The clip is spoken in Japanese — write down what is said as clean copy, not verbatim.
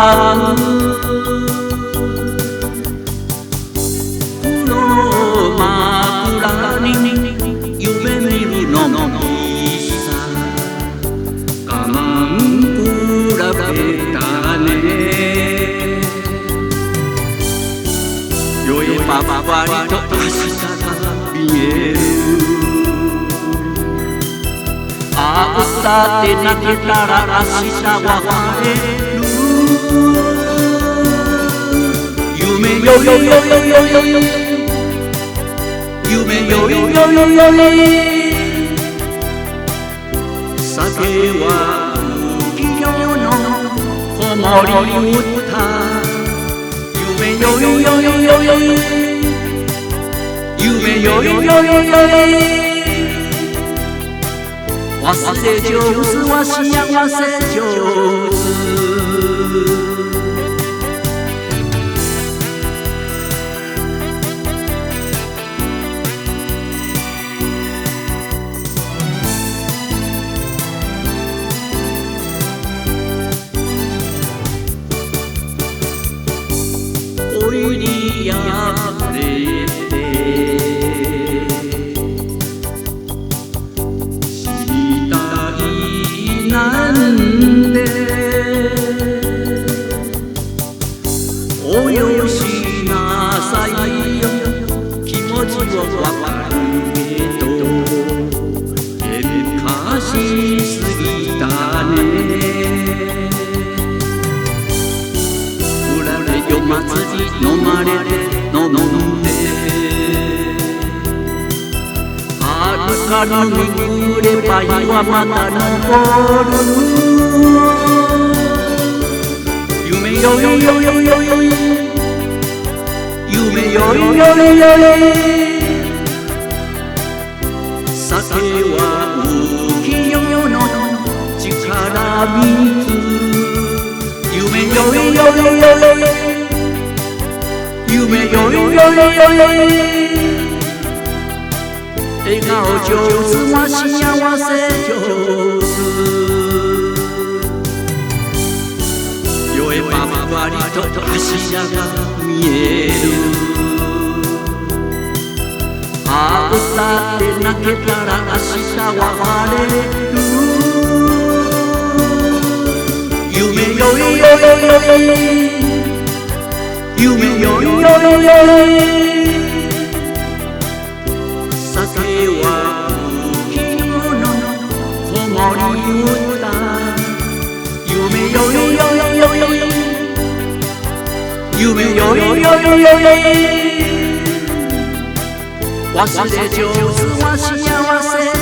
うこの枕に夢見るのもいいさ我慢比べたね酔えばばりと明日が見えるあうさって泣けたら明日は晴れる夢よよよよよよ夢よよよよよ酒は浮世の子守歌夢よよよよよよ夢よよよよよ忘れ上手は幸せ上手老いにやれて死にたいなんておよしなさいよ気持ちをわかるけど変化しすぎたね夜祭り飲まれて飲んで遥かに巡れば日はまた昇る夢よよよよよよ夢よよよよよ酒は浮世の力水夢よよよよよ夢よよよよよ笑顔上手は幸せ上手酔えばばりと明日が見えるあうさって泣けたら明日は晴れる夢よよよよよ夢よよよよよ酒は浮世の子守歌夢よよよよよ夢よよよよよ忘れ上手は幸せ